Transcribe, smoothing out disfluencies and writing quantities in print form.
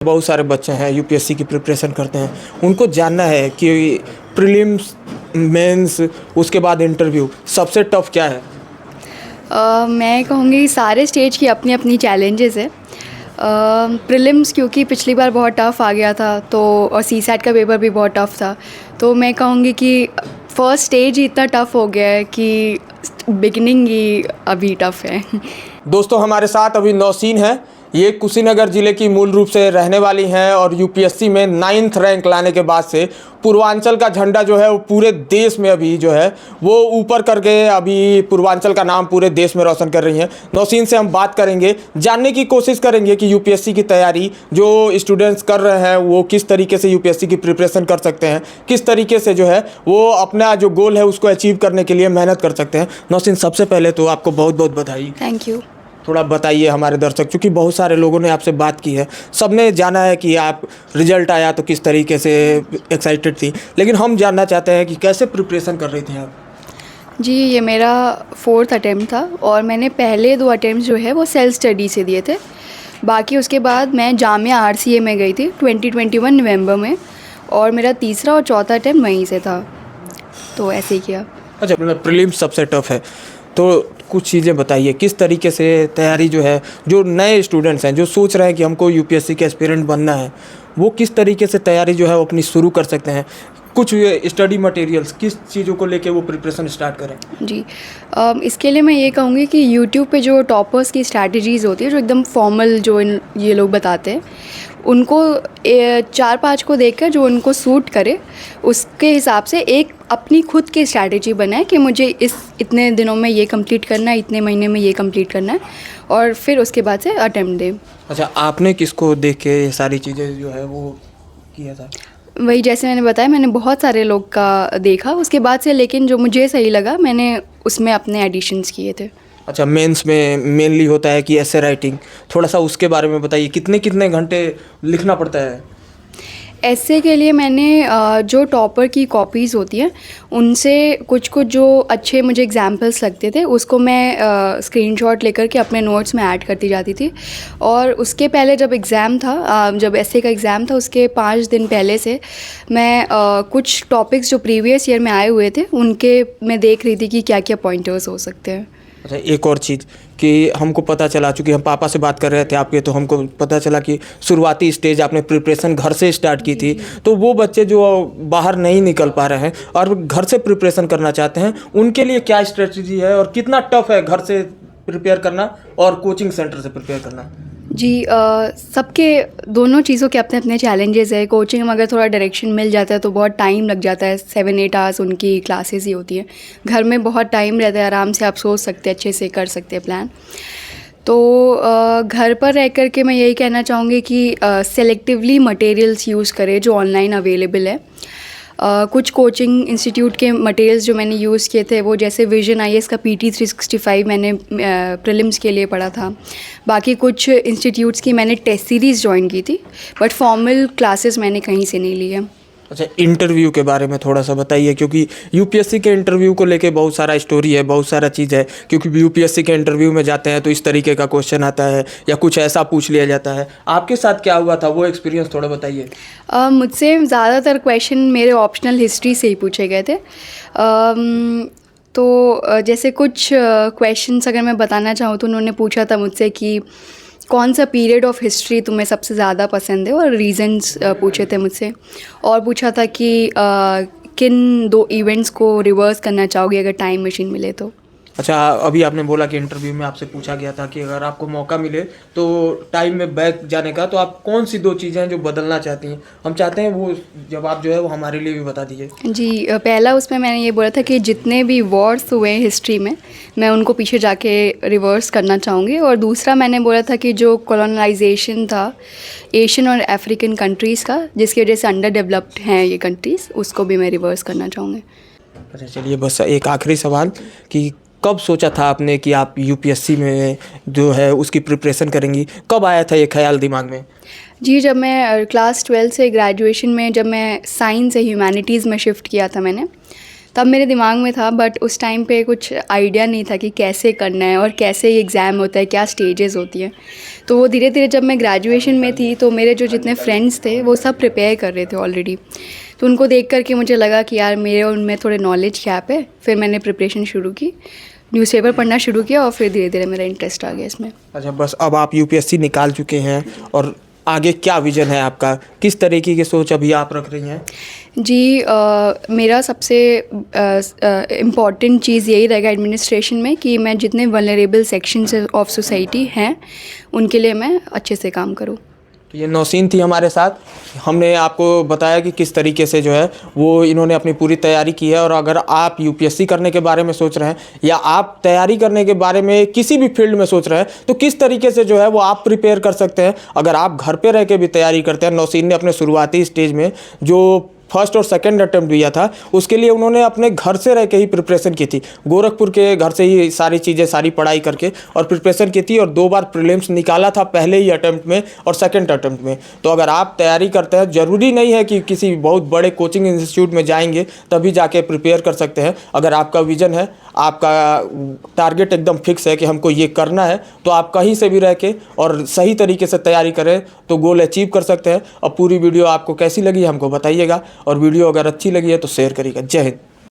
बहुत सारे बच्चे हैं यूपीएससी की प्रिपरेशन करते हैं, उनको जानना है कि प्रीलिम्स, मेंस, उसके बाद इंटरव्यू सबसे टफ क्या है? मैं कहूँगी सारे स्टेज की अपनी अपनी चैलेंजेस है। प्रीलिम्स क्योंकि पिछली बार बहुत टफ़ आ गया था, तो और सीसैट का पेपर भी बहुत टफ़ था, तो मैं कहूँगी कि फर्स्ट स्टेज ही इतना टफ़ हो गया है कि बिगिनिंग ही अभी टफ़ है। दोस्तों हमारे साथ अभी नौसीन है। ये कुशीनगर ज़िले की मूल रूप से रहने वाली हैं और यूपीएससी में 9th रैंक लाने के बाद से पूर्वांचल का झंडा जो है वो पूरे देश में अभी जो है वो ऊपर करके अभी पूर्वांचल का नाम पूरे देश में रोशन कर रही हैं। नौसीन से हम बात करेंगे, जानने की कोशिश करेंगे कि यूपीएससी की तैयारी जो स्टूडेंट्स कर रहे हैं वो किस तरीके से यूपीएससी की प्रिपरेशन कर सकते हैं, किस तरीके से जो है वो अपना जो गोल है उसको अचीव करने के लिए मेहनत कर सकते हैं। नौसीन, सबसे पहले तो आपको बहुत बहुत बधाई। Thank you. थोड़ा बताइए हमारे दर्शक, क्योंकि बहुत सारे लोगों ने आपसे बात की है, सबने जाना है कि आप रिजल्ट आया तो किस तरीके से एक्साइटेड थी, लेकिन हम जानना चाहते हैं कि कैसे प्रिपरेशन कर रही थी आप? जी, ये मेरा 4th अटेम्प्ट था और मैंने पहले 2 अटेम्प्ट जो है वो सेल्फ स्टडी से दिए थे। बाकी उसके बाद मैं जामिया आरसीए में गई थी 2021 नवंबर में, और मेरा तीसरा और चौथा अटेम्प्ट वहीं से था, तो ऐसे ही किया। अच्छा, मतलब प्रीलिम्स सबसे टफ है, तो कुछ चीज़ें बताइए किस तरीके से तैयारी जो है, जो नए स्टूडेंट्स हैं जो सोच रहे हैं कि हमको यूपीएससी के एस्पिरेंट बनना है, वो किस तरीके से तैयारी जो है वो अपनी शुरू कर सकते हैं? कुछ स्टडी मटेरियल्स, किस चीज़ों को लेके वो प्रिपरेशन स्टार्ट करें? जी, इसके लिए मैं ये कहूँगी कि यूट्यूब पे जो टॉपर्स की स्ट्रैटेजीज़ होती है, जो एकदम फॉर्मल जो ये लोग बताते हैं, उनको 4-5 को देखकर जो उनको सूट करे उसके हिसाब से एक अपनी खुद की स्ट्रैटेजी बनाए कि मुझे इस इतने दिनों में ये कंप्लीट करना है, इतने महीने में ये कंप्लीट करना है, और फिर उसके बाद से अटेम्प्ट दें। अच्छा, आपने किसको देख के ये सारी चीज़ें जो है वो किया था? वही जैसे मैंने बताया, मैंने बहुत सारे लोग का देखा उसके बाद से, लेकिन जो मुझे सही लगा मैंने उसमें अपने एडिशंस किए थे। अच्छा, मेंस में मेनली होता है कि ऐसे राइटिंग, थोड़ा सा उसके बारे में बताइए, कितने कितने घंटे लिखना पड़ता है? ऐसे के लिए मैंने जो टॉपर की कॉपीज़ होती हैं उनसे कुछ कुछ जो अच्छे मुझे एग्जांपल्स लगते थे उसको मैं स्क्रीनशॉट लेकर के अपने नोट्स में ऐड करती जाती थी। और उसके पहले जब एग्ज़ाम था, जब ऐसे का एग्ज़ाम था उसके 5 दिन पहले से मैं कुछ टॉपिक्स जो प्रीवियस ईयर में आए हुए थे उनके मैं देख रही थी कि क्या क्या पॉइंटर्स हो सकते हैं। अच्छा, एक और चीज़ कि हमको पता चला, चूँकि हम पापा से बात कर रहे थे आपके, तो हमको पता चला कि शुरुआती स्टेज आपने प्रिपरेशन घर से स्टार्ट की थी, तो वो बच्चे जो बाहर नहीं निकल पा रहे हैं और घर से प्रिपरेशन करना चाहते हैं, उनके लिए क्या स्ट्रेटजी है और कितना टफ है घर से प्रिपेयर करना और कोचिंग सेंटर से प्रिपेयर करना? जी, सबके दोनों चीज़ों के अपने अपने चैलेंजेस है। कोचिंग में अगर थोड़ा डायरेक्शन मिल जाता है तो बहुत टाइम लग जाता है, 7-8 आवर्स उनकी क्लासेस ही होती हैं। घर में बहुत टाइम रहता है, आराम से आप सोच सकते हैं, अच्छे से कर सकते हैं प्लान। तो घर पर रह कर के मैं यही कहना चाहूँगी कि सेलेक्टिवली मटेरियल्स यूज़ करें जो ऑनलाइन अवेलेबल है। कुछ कोचिंग इंस्टीट्यूट के मटेरियल्स जो मैंने यूज़ किए थे वो जैसे विजन आईएएस का PT 365 मैंने प्रीलिम्स के लिए पढ़ा था। बाकी कुछ इंस्टीट्यूट्स की मैंने टेस्ट सीरीज़ ज्वाइन की थी, बट फॉर्मल क्लासेस मैंने कहीं से नहीं ली है। अच्छा, इंटरव्यू के बारे में थोड़ा सा बताइए, क्योंकि यूपीएससी के इंटरव्यू को लेके बहुत सारा स्टोरी है, बहुत सारा चीज़ है, क्योंकि यूपीएससी के इंटरव्यू में जाते हैं तो इस तरीके का क्वेश्चन आता है या कुछ ऐसा पूछ लिया जाता है। आपके साथ क्या हुआ था, वो एक्सपीरियंस थोड़ा बताइए। मुझसे ज़्यादातर क्वेश्चन मेरे ऑप्शनल हिस्ट्री से ही पूछे गए थे। तो जैसे कुछ क्वेश्चंस अगर मैं बताना चाहूँ तो उन्होंने पूछा था मुझसे कि कौन सा पीरियड ऑफ हिस्ट्री तुम्हें सबसे ज़्यादा पसंद है, और रीजंस पूछे थे मुझसे, और पूछा था कि किन 2 इवेंट्स को रिवर्स करना चाहोगे अगर टाइम मशीन मिले तो। अच्छा, अभी आपने बोला कि इंटरव्यू में आपसे पूछा गया था कि अगर आपको मौका मिले तो टाइम में बैक जाने का, तो आप कौन सी 2 चीज़ें हैं जो बदलना चाहती हैं? हम चाहते हैं वो जवाब जो है वो हमारे लिए भी बता दीजिए। जी, पहला उसमें मैंने ये बोला था कि जितने भी वॉर्स हुए हिस्ट्री में मैं उनको पीछे जाके रिवर्स करना चाहूँगी, और दूसरा मैंने बोला था कि जो कॉलोनाइजेशन था एशियन और अफ्रीकन कंट्रीज़ का, जिसकी वजह से अंडर डेवलप्ड हैं ये कंट्रीज़, उसको भी मैं रिवर्स करना चाहूँगी। अच्छा, चलिए बस एक आखिरी सवाल कि कब सोचा था आपने कि आप यूपीएससी में जो है उसकी प्रिपरेशन करेंगी? कब आया था ये ख्याल दिमाग में? जी, जब मैं क्लास 12 से ग्रेजुएशन में जब मैं साइंस से ह्यूमैनिटीज़ में शिफ्ट किया था मैंने, तब मेरे दिमाग में था, बट उस टाइम पे कुछ आइडिया नहीं था कि कैसे करना है और कैसे ये एग्ज़ाम होता है, क्या स्टेजेस होती हैं। तो वो धीरे धीरे जब मैं ग्रेजुएशन में थी तो मेरे जो जितने फ्रेंड्स थे वो सब प्रिपेयर कर रहे थे ऑलरेडी, तो उनको देख कर के मुझे लगा कि यार मेरे और उनमें थोड़े नॉलेज गैप है। फिर मैंने प्रिपरेशन शुरू की, न्यूज़पेपर पढ़ना शुरू किया और फिर धीरे धीरे मेरा इंटरेस्ट आ गया इसमें। अच्छा, बस अब आप यूपीएससी निकाल चुके हैं और आगे क्या विज़न है आपका, किस तरीके की सोच अभी आप रख रही हैं? जी, मेरा सबसे इम्पॉर्टेंट चीज़ यही रहेगा एडमिनिस्ट्रेशन में कि मैं जितने वल्नरेबल सेक्शंस ऑफ सोसाइटी हैं उनके लिए मैं अच्छे से काम करूँ। तो ये नौसीन थी हमारे साथ, हमने आपको बताया कि किस तरीके से जो है वो इन्होंने अपनी पूरी तैयारी की है। और अगर आप यूपीएससी करने के बारे में सोच रहे हैं या आप तैयारी करने के बारे में किसी भी फील्ड में सोच रहे हैं तो किस तरीके से जो है वो आप प्रिपेयर कर सकते हैं। अगर आप घर पे रह के भी तैयारी करते हैं, नौसीन ने अपने शुरुआती स्टेज में जो फर्स्ट और सेकंड अटेम्प्ट दिया था उसके लिए उन्होंने अपने घर से रह के ही प्रिपरेशन की थी, गोरखपुर के घर से ही सारी चीज़ें सारी पढ़ाई करके और प्रिपरेशन की थी और 2 बार प्रीलिम्स निकाला था, पहले ही अटेम्प्ट में और सेकंड अटेम्प्ट में। तो अगर आप तैयारी करते हैं, ज़रूरी नहीं है कि किसी बहुत बड़े कोचिंग इंस्टीट्यूट में जाएंगे तभी जाके प्रिपेयर कर सकते हैं। अगर आपका विज़न है, आपका टारगेट एकदम फिक्स है कि हमको ये करना है, तो आप कहीं से भी रह के और सही तरीके से तैयारी करें तो गोल अचीव कर सकते हैं। और पूरी वीडियो आपको कैसी लगी हमको बताइएगा, और वीडियो अगर अच्छी लगी है तो शेयर करिएगा। जय हिंद।